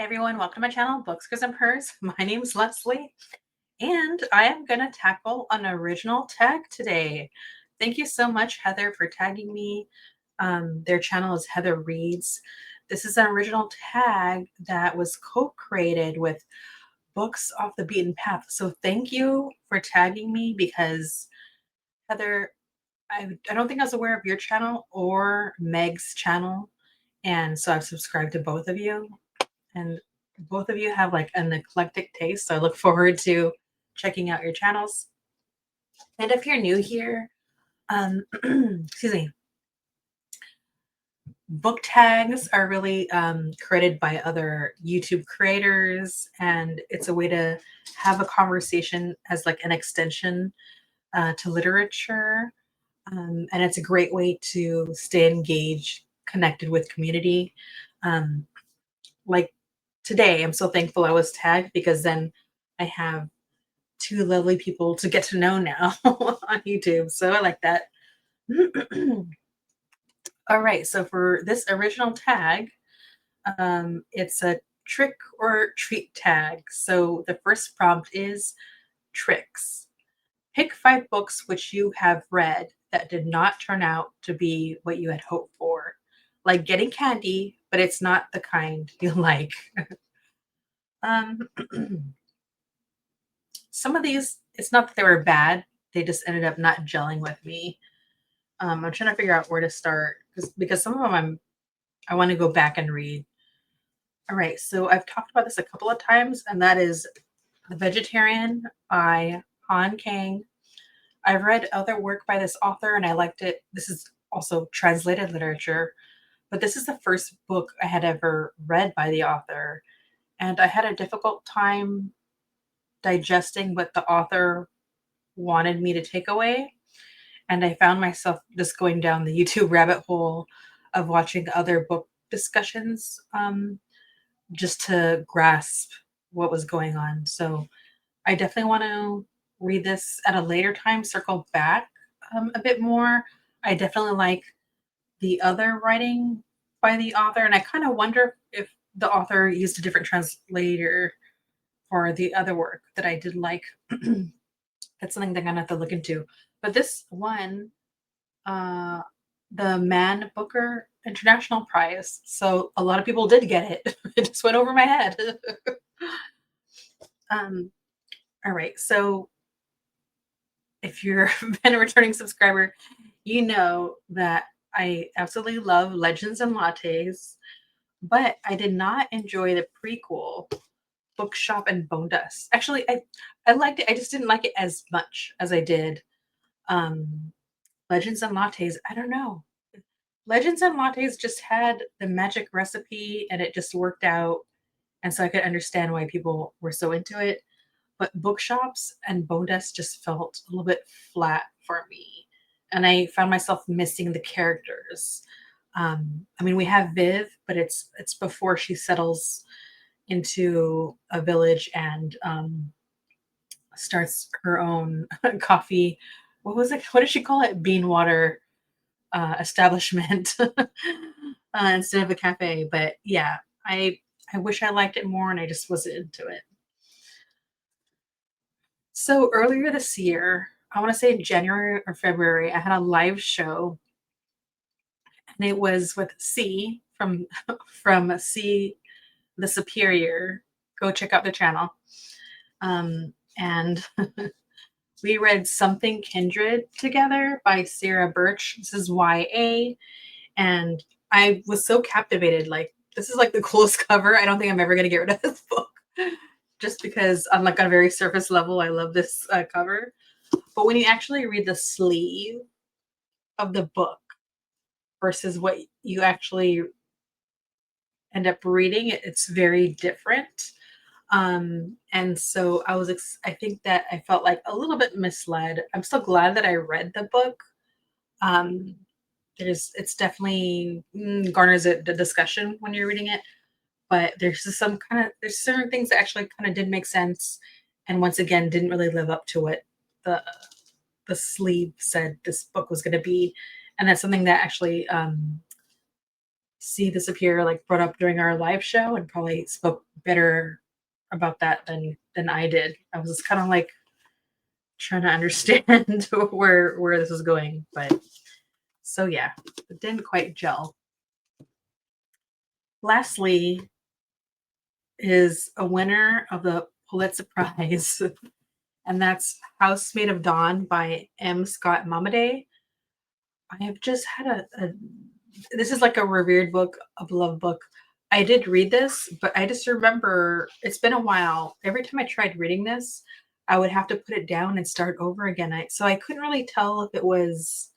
everyone, welcome to my channel, Books, Cause and Hers. My name's Leslie, and I am gonna tackle an original tag today. Thank you so much, Heather, for tagging me. Their channel is Heather Reads. This is an original tag that was co-created with Books Off the Beaten Path. So thank you for tagging me because Heather, I don't think I was aware of your channel or Meg's channel. And so I've subscribed to both of you. And both of you have like an eclectic taste. So I look forward to checking out your channels. And if you're new here, excuse me, book tags are really created by other YouTube creators, and it's a way to have a conversation as like an extension to literature. And it's a great way to stay engaged, connected with community. Like today, I'm so thankful I was tagged because then I have two lovely people to get to know now on YouTube. So I like that. All right. So for this original tag, it's a trick or treat tag. So the first prompt is tricks. Pick 5 books which you have read that did not turn out to be what you had hoped for. Like getting candy, but it's not the kind you like. Um, some of these, it's not that they were bad, they just ended up not gelling with me. I'm trying to figure out where to start because some of them I want to go back and read. All right, so I've talked about this a couple of times, and that is The Vegetarian by Han Kang. I've read other work by this author and I liked it. This is also translated literature, but this is the first book I had ever read by the author, and I had a difficult time digesting what the author wanted me to take away. And I found myself just going down the YouTube rabbit hole of watching other book discussions just to grasp what was going on. So I definitely want to read this at a later time, circle back a bit more. I definitely like the other writing by the author, and I kind of wonder if the author used a different translator for the other work that I did like. That's something that I'm gonna have to look into. But this one, uh, the Man Booker International Prize. So a lot of people did get it. It just went over my head. um, all right. So if you're been a returning subscriber, you know that I absolutely love Legends and Lattes, but I did not enjoy the prequel, Bookshop and Bone Dust. Actually, I liked it. I just didn't like it as much as I did um, Legends and Lattes. I don't know. Legends and Lattes just had the magic recipe and it just worked out. And so I could understand why people were so into it. But Bookshops and Bone Dust just felt a little bit flat for me. And I found myself missing the characters. I mean, we have Viv, but it's before she settles into a village and starts her own coffee. What was it? What did she call it? Bean water establishment instead of a cafe. But yeah, I wish I liked it more, and I just wasn't into it. So earlier this year, I want to say in January or February, I had a live show, and it was with C from C the Superior. Go check out the channel. And we read Something Kindred together by Sarah Birch. This is YA, and I was so captivated. Like, this is like the coolest cover. I don't think I'm ever gonna get rid of this book, just because on like a very surface level, I love this cover. But when you actually read the sleeve of the book versus what you actually end up reading, it's very different. And so I think that I felt like a little bit misled. I'm so glad that I read the book. Um, it's definitely garners the discussion when you're reading it, but there's just there's certain things that actually kind of did make sense, and once again didn't really live up to what the the sleeve said this book was going to be, and that's something that actually see this appear like brought up during our live show and probably spoke better about that than I did. I was just kind of like trying to understand where this was going, but so yeah, it didn't quite gel. Lastly, is a winner of the Pulitzer Prize, and that's House Made of Dawn by M. Scott Momaday. I have just had a this is like a revered book, a beloved book. I did read this, but I just remember it's been a while. Every time I tried reading this, I would have to put it down and start over again. So I couldn't really tell if it was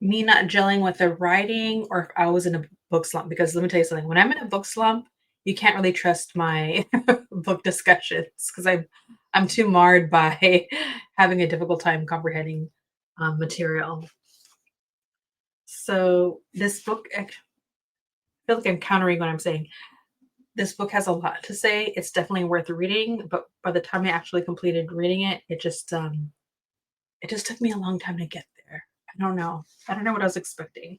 me not gelling with the writing or if I was in a book slump. Because let me tell you something, when I'm in a book slump, you can't really trust my book discussions because I'm too marred by having a difficult time comprehending material. So this book, I feel like I'm countering what I'm saying. This book has a lot to say. It's definitely worth reading, but by the time I actually completed reading it, it just took me a long time to get there. I don't know. I don't know what I was expecting.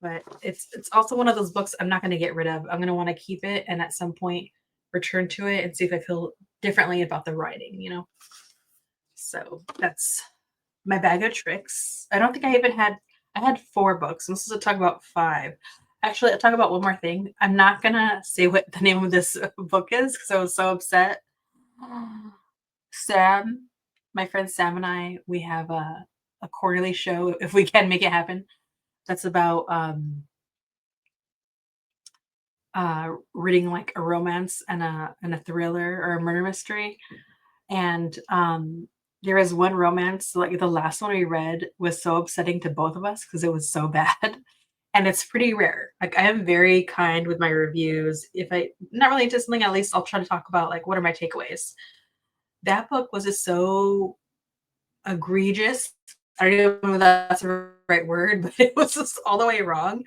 But it's also one of those books I'm not going to get rid of. I'm going to want to keep it and at some point return to it and see if I feel differently about the writing, you know. So that's my bag of tricks. I don't think I had 4 books. I'm supposed to talk about 5. Actually, I'll talk about one more thing. I'm not gonna say what the name of this book is because I was so upset. Sam, my friend Sam and I, we have a quarterly show if we can make it happen. That's about reading like a romance and a thriller or a murder mystery. And there is one romance, like the last one we read was so upsetting to both of us because it was so bad. And it's pretty rare. Like I am very kind with my reviews. If I not really into something, at least I'll try to talk about like what are my takeaways. That book was just so egregious. I don't even know if that's the right word, but it was just all the way wrong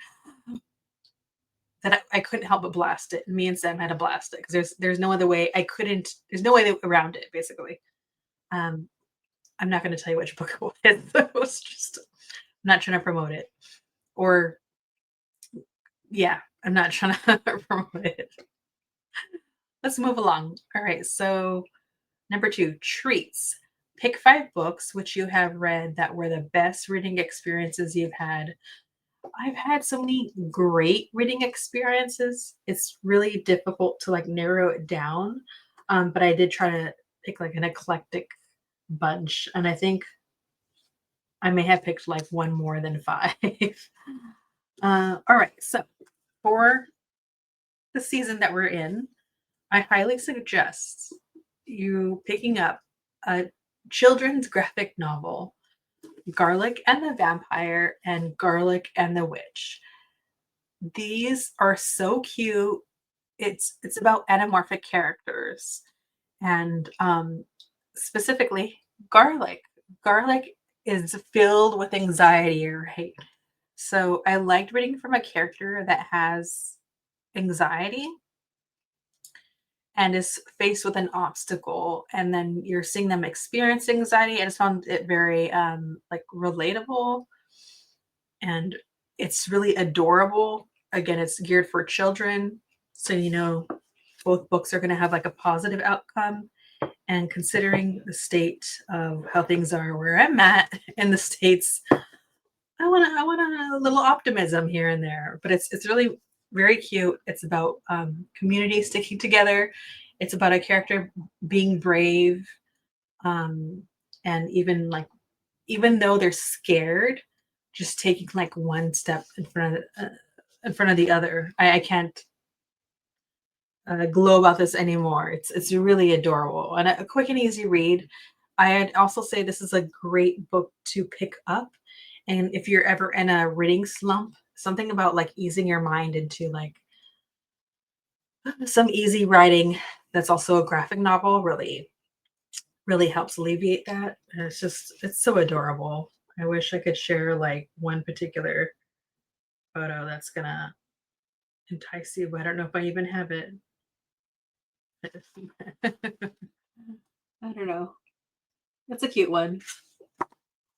that I couldn't help but blast it. Me and Sam had to blast it because there's no other way. I couldn't. There's no way around it. Basically, um, I'm not going to tell you which book it was. It was just I'm not trying to promote it, or yeah, I'm not trying to promote it. Let's move along. All right, so number 2, treats. Pick 5 books which you have read that were the best reading experiences you've had. I've had so many great reading experiences. It's really difficult to like narrow it down. But I did try to pick like an eclectic bunch, and I think I may have picked like one more than 5. All right, so for the season that we're in, I highly suggest you picking up a children's graphic novel, Garlic and the Vampire and Garlic and the Witch. These are so cute. It's about anamorphic characters and specifically Garlic. Garlic is filled with anxiety, right? So I liked reading from a character that has anxiety and is faced with an obstacle, and then you're seeing them experience anxiety. I just found it very like relatable, and it's really adorable. Again, it's geared for children, so you know both books are going to have like a positive outcome. And considering the state of how things are where I'm at in the States, I want a little optimism here and there, but it's really very cute. It's about community sticking together. It's about a character being brave, um, and even though they're scared, just taking like one step in front of the other. I can't glow about this anymore. It's really adorable and a quick and easy read. I'd also say this is a great book to pick up, and if you're ever in a reading slump, something about like easing your mind into like some easy writing that's also a graphic novel really helps alleviate that. And it's so adorable. I wish I could share like one particular photo that's gonna entice you, but I don't know if I even have it. I don't know. That's a cute one.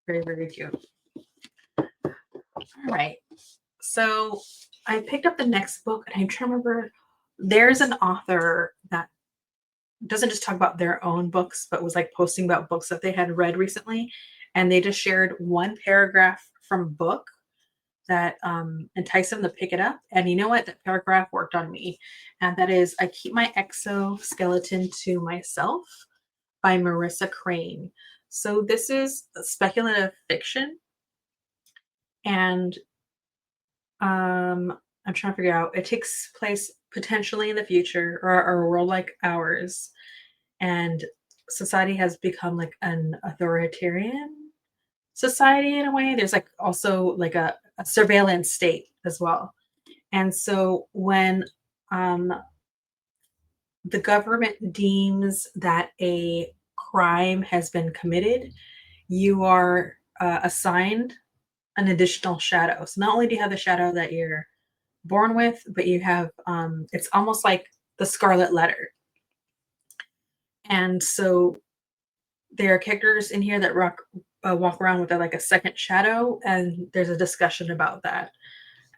Very, very cute. All right. So I picked up the next book and I'm trying to remember there's an author that doesn't just talk about their own books, but was like posting about books that they had read recently. And they just shared one paragraph from a book that enticed them to pick it up. And you know what? That paragraph worked on me. And that is I Keep My Exoskeleton to Myself by Marissa Crane. So this is speculative fiction. And I'm trying to figure out, it takes place potentially in the future or a world like ours. And society has become like an authoritarian society in a way. There's like also like a surveillance state as well. And so when um, the government deems that a crime has been committed, you are assigned an additional shadow. So not only do you have the shadow that you're born with, but you have it's almost like the scarlet letter. And so there are characters in here that walk around with like a second shadow, and there's a discussion about that,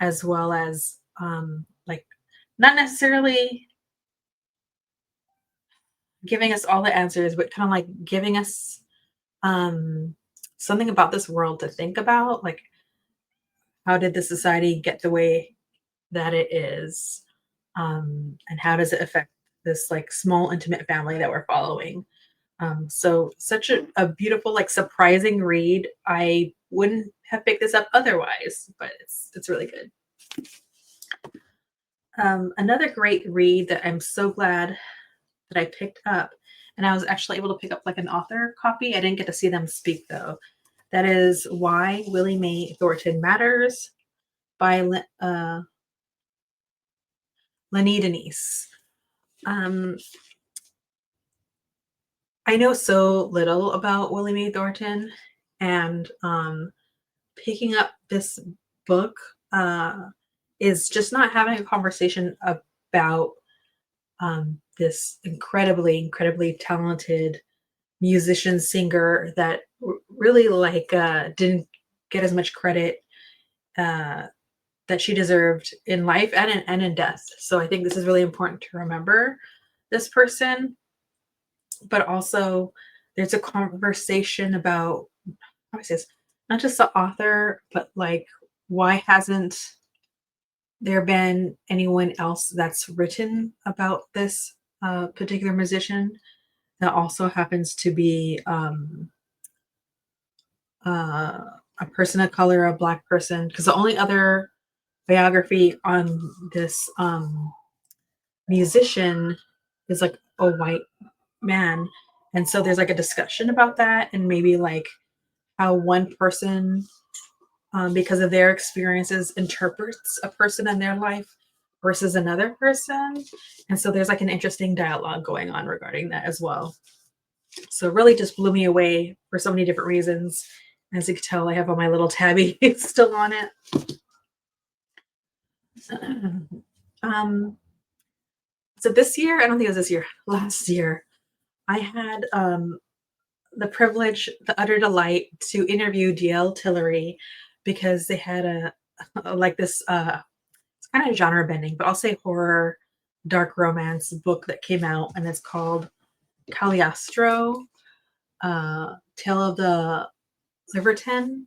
as well as like not necessarily giving us all the answers, but kind of like giving us um, something about this world to think about. Like, how did the society get the way that it is? And how does it affect this like small, intimate family that we're following? So such a beautiful, like surprising read. I wouldn't have picked this up otherwise, but it's really good. Another great read that I'm so glad that I picked up, and I was actually able to pick up like an author copy. I didn't get to see them speak though. That is Why Willie Mae Thornton Matters by Lenny Denise. Um, I know so little about Willie Mae Thornton, and picking up this book uh, is just not having a conversation about this incredibly talented musician singer that really like didn't get as much credit uh, that she deserved in life and in death. So I think this is really important to remember this person, but also there's a conversation about how I say this, not just the author, but like why hasn't there been anyone else that's written about this particular musician that also happens to be uh, a person of color, a black person? Because the only other biography on this musician is like a white man. And so there's like a discussion about that and maybe like how one person, because of their experiences, interprets a person in their life versus another person. And so there's like an interesting dialogue going on regarding that as well. So it really just blew me away for so many different reasons. As you can tell, I have all my little tabby still on it. um, so this year, I don't think it was this year, last year, I had the privilege, the utter delight to interview DL Tillery because they had a like this it's kind of genre bending, but I'll say horror, dark romance book that came out, and it's called Cagliostro, Tale of the Libertin,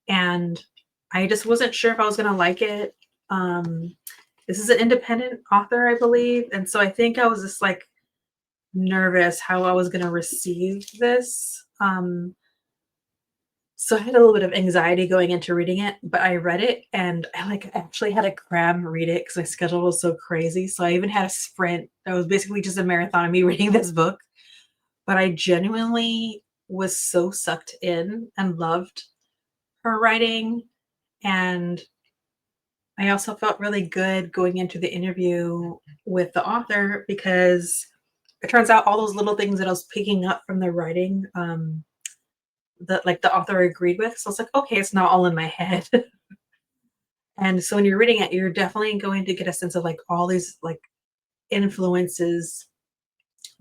and I just wasn't sure if I was gonna like it. This is an independent author, I believe, and so I think I was just like nervous how I was gonna receive this. So I had a little bit of anxiety going into reading it, but I read it and I like actually had to cram read it because my schedule was so crazy. So I even had a sprint that was basically just a marathon of me reading this book. But I genuinely was so sucked in and loved her writing. And I also felt really good going into the interview with the author because it turns out all those little things that I was picking up from the writing that like the author agreed with. So it's like, okay, it's not all in my head. And so when you're reading it, you're definitely going to get a sense of like all these like influences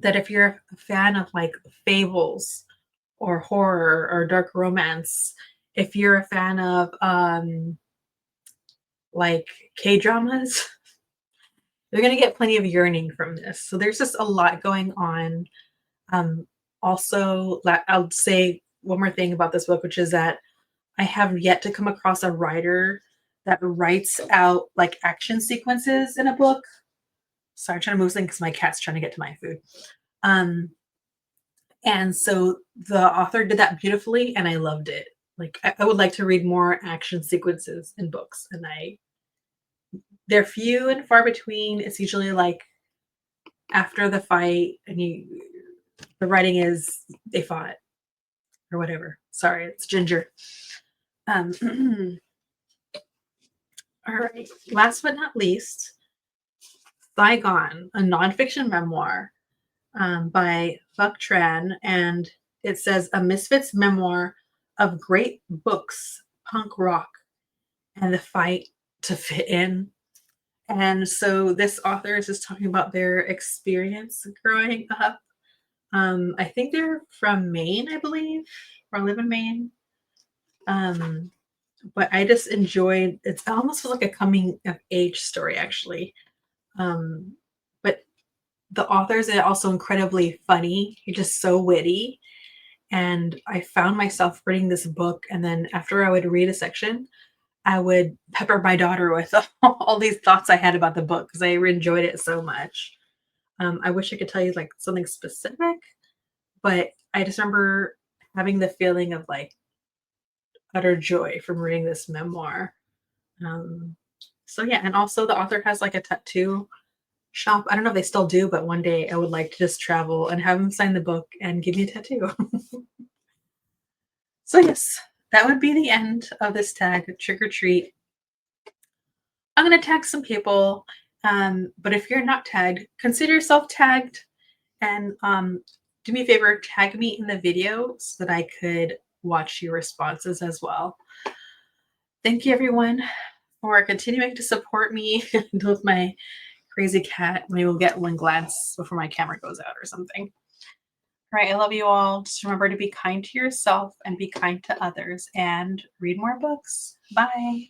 that if you're a fan of like fables or horror or dark romance, if you're a fan of like K-dramas, they're gonna get plenty of yearning from this. So there's just a lot going on. Um, Also, I'll say one more thing about this book, which is that I have yet to come across a writer that writes out like action sequences in a book. Sorry, I'm trying to move things because my cat's trying to get to my food. Um, and so the author did that beautifully, and I loved it. Like I would like to read more action sequences in books, and they're few and far between. It's usually like after the fight, and the writing is they fought or whatever. Sorry, it's Ginger. Um, all right. Last but not least, Saigon, a nonfiction memoir by Phuc Tran, and it says a misfits memoir of great books, punk rock, and the fight to fit in. And so this author is just talking about their experience growing up. I think they're from Maine, I believe, or live in Maine. But I just enjoyed it almost feels like a coming of age story actually. But the authors are also incredibly funny. You're just so witty. And I found myself reading this book, and then after I would read a section, I would pepper my daughter with all these thoughts I had about the book because I enjoyed it so much. I wish I could tell you like something specific, but I just remember having the feeling of like utter joy from reading this memoir. Um, so yeah, and also the author has like a tattoo shop. I don't know if they still do, but one day I would like to just travel and have him sign the book and give me a tattoo. So yes, that would be the end of this tag, trick or treat. I'm gonna tag some people, but if you're not tagged, consider yourself tagged and do me a favor, tag me in the video so that I could watch your responses as well. Thank you everyone for continuing to support me with my crazy cat. Maybe we'll get one glance before my camera goes out or something. All right, I love you all. Just remember to be kind to yourself and be kind to others and read more books. Bye.